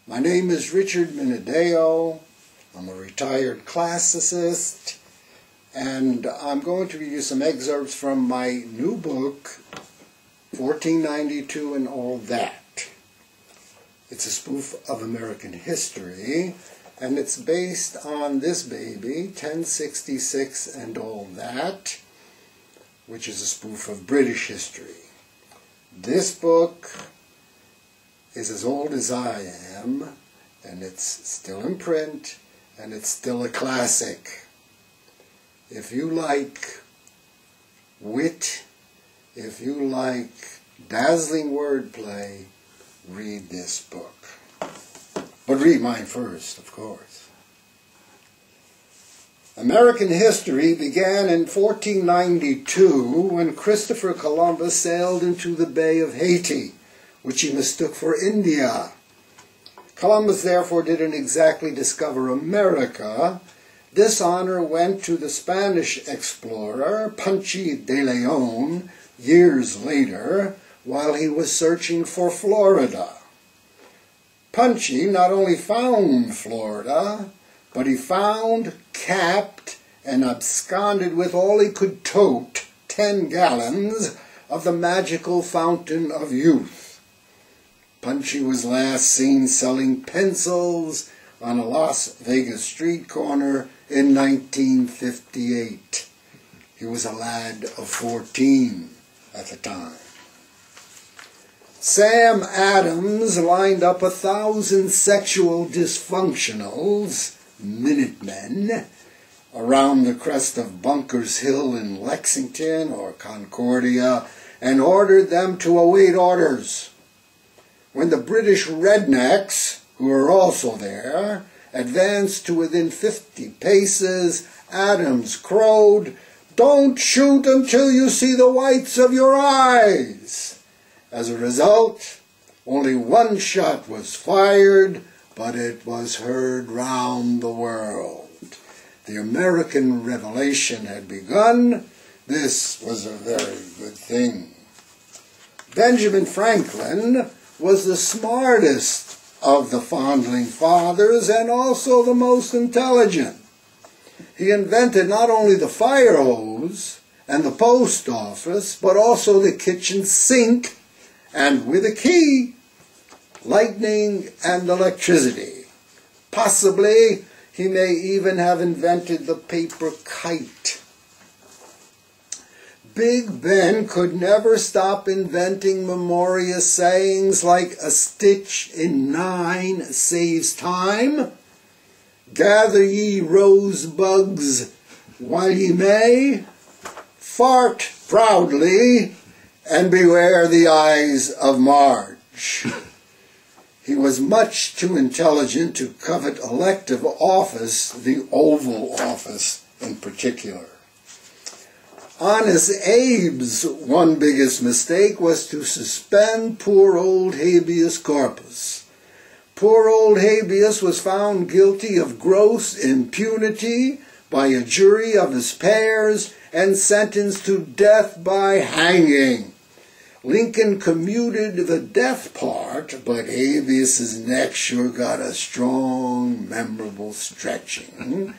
My name is Richard Minadeo. I'm a retired classicist, and I'm going to read you some excerpts from my new book, 1492 and All That. It's a spoof of American history, and it's based on this baby, 1066 and All That, which is a spoof of British history. This book is as old as I am, and it's still in print, and it's still a classic. If you like wit, if you like dazzling wordplay, read this book. But read mine first, of course. American history began in 1492 when Christopher Columbus sailed into the Bay of Haiti, which he mistook for India. Columbus therefore didn't exactly discover America. This honor went to the Spanish explorer Ponce de Leon years later, while he was searching for Florida. Ponce not only found Florida, but he found, capped, and absconded with all he could tote, 10 gallons, of the magical fountain of youth. Ponce was last seen selling pencils on a Las Vegas street corner in 1958. He was a lad of 14 at the time. Sam Adams lined up 1,000 sexual dysfunctionals, Minutemen, around the crest of Bunker's Hill in Lexington or Concordia and ordered them to await orders. When the British rednecks, who were also there, advanced to within 50 paces, Adams crowed, "Don't shoot until you see the whites of your eyes." As a result, only one shot was fired, but it was heard round the world. The American Revolution had begun. This was a very good thing. Benjamin Franklin was the smartest of the founding fathers and also the most intelligent. He invented not only the fire hose and the post office, but also the kitchen sink, and with a key, lightning and electricity. Possibly he may even have invented the paper kite. Big Ben could never stop inventing memorious sayings like "a stitch in 9 saves time," "gather ye rosebuds while ye may," "fart proudly," and "beware the eyes of Marge." He was much too intelligent to covet elective office, the Oval Office in particular. Honest Abe's one biggest mistake was to suspend poor old habeas corpus. Poor old habeas was found guilty of gross impunity by a jury of his peers and sentenced to death by hanging. Lincoln commuted the death part, but habeas's neck sure got a strong, memorable stretching,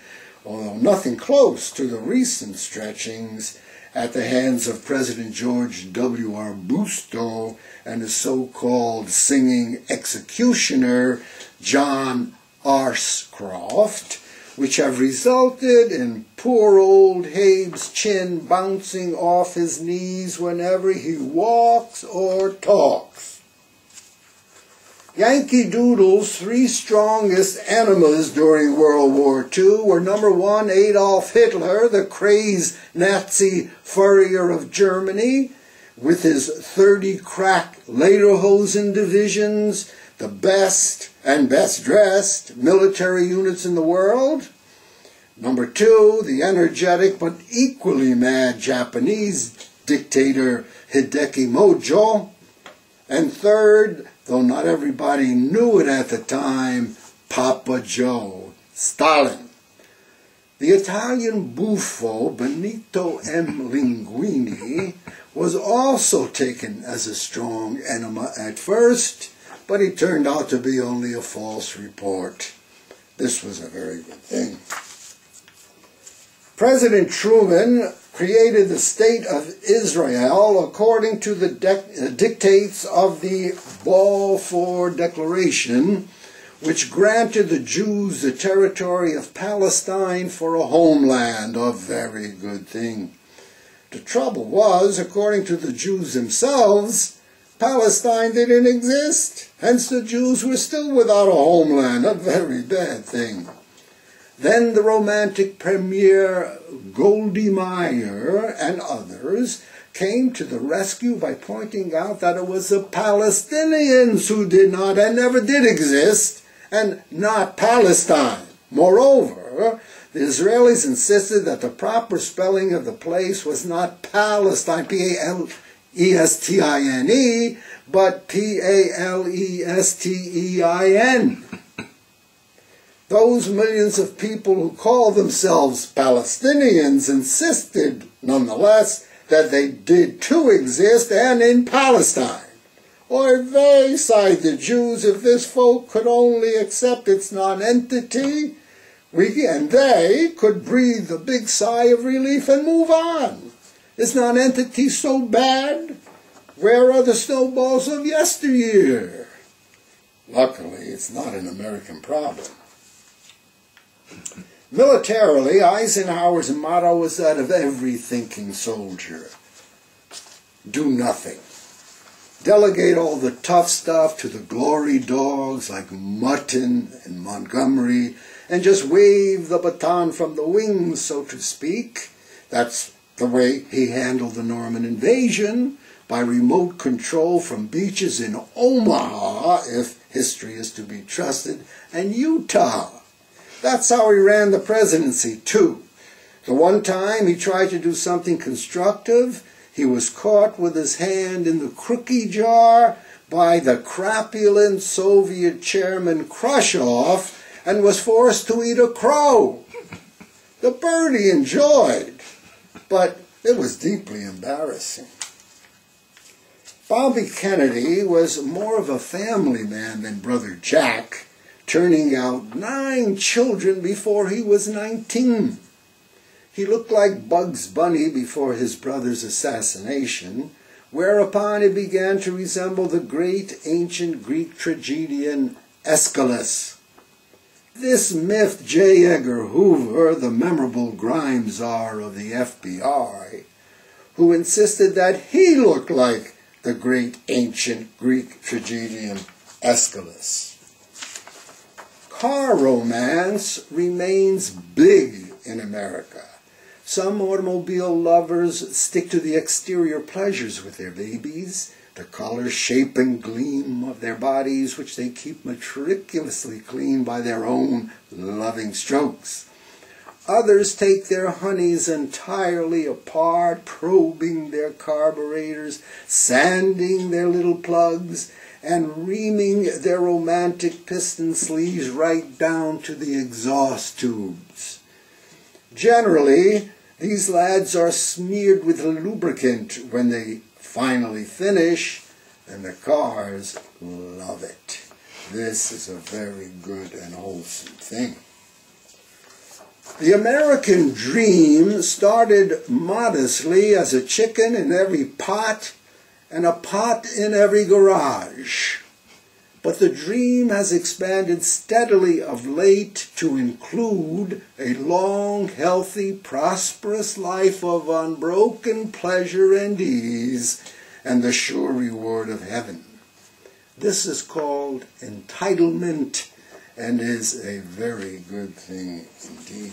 although nothing close to the recent stretchings at the hands of President George W. Arbusto and his so-called singing executioner, John Arscroft, which have resulted in poor old Habe's chin bouncing off his knees whenever he walks or talks. Yankee Doodle's 3 strongest enemas during World War II were number 1, Adolf Hitler, the crazed Nazi Führer of Germany, with his 30 crack lederhosen divisions, the best and best-dressed military units in the world. Number 2, the energetic but equally mad Japanese dictator Hideki Mojo. And third, though not everybody knew it at the time, Papa Joe, Stalin. The Italian buffo Benito M. Linguini was also taken as a strong enema at first, but he turned out to be only a false report. This was a very good thing. President Truman created the State of Israel according to the dictates of the Balfour Declaration, which granted the Jews the territory of Palestine for a homeland, a very good thing. The trouble was, according to the Jews themselves, Palestine didn't exist, hence the Jews were still without a homeland, a very bad thing. Then the Romantic Premier Goldie Meir and others came to the rescue by pointing out that it was the Palestinians who did not and never did exist, and not Palestine. Moreover, the Israelis insisted that the proper spelling of the place was not Palestine, P-A-L-E-S-T-I-N-E, but P-A-L-E-S-T-E-I-N. Those millions of people who call themselves Palestinians insisted, nonetheless, that they did too exist and in Palestine. Or they, sighed the Jews, if this folk could only accept its nonentity, we and they could breathe a big sigh of relief and move on. Is nonentity so bad? Where are the snowballs of yesteryear? Luckily, it's not an American problem. Militarily, Eisenhower's motto was that of every thinking soldier. Do nothing. Delegate all the tough stuff to the glory dogs like Mutton and Montgomery, and just wave the baton from the wings, so to speak. That's the way he handled the Norman invasion, by remote control from beaches in Omaha, if history is to be trusted, and Utah. That's how he ran the presidency, too. The one time he tried to do something constructive, he was caught with his hand in the cookie jar by the crapulent Soviet chairman Khrushchev and was forced to eat a crow. The bird he enjoyed, but it was deeply embarrassing. Bobby Kennedy was more of a family man than Brother Jack, turning out 9 children before he was 19. He looked like Bugs Bunny before his brother's assassination, whereupon he began to resemble the great ancient Greek tragedian Aeschylus. This myth J. Edgar Hoover, the memorable grime czar of the FBI, who insisted that he looked like the great ancient Greek tragedian Aeschylus. Car romance remains big in America. Some automobile lovers stick to the exterior pleasures with their babies, the color, shape, and gleam of their bodies, which they keep meticulously clean by their own loving strokes. Others take their honeys entirely apart, probing their carburetors, sanding their little plugs, and reaming their romantic piston sleeves right down to the exhaust tubes. Generally, these lads are smeared with lubricant when they finally finish, and the cars love it. This is a very good and wholesome thing. The American dream started modestly as a chicken in every pot and a pot in every garage. But the dream has expanded steadily of late to include a long, healthy, prosperous life of unbroken pleasure and ease, and the sure reward of heaven. This is called entitlement, and is a very good thing indeed.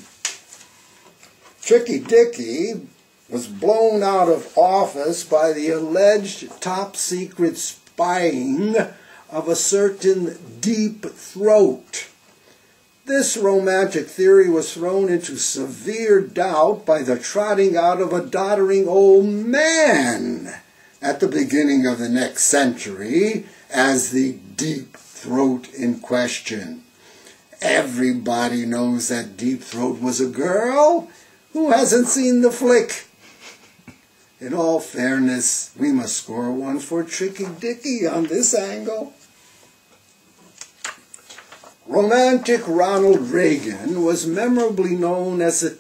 Tricky Dicky was blown out of office by the alleged top-secret spying of a certain Deep Throat. This romantic theory was thrown into severe doubt by the trotting out of a doddering old man at the beginning of the next century as the Deep Throat in question. Everybody knows that Deep Throat was a girl. Who hasn't seen the flick? In all fairness, we must score one for Tricky Dicky on this angle. Romantic Ronald Reagan was memorably known as a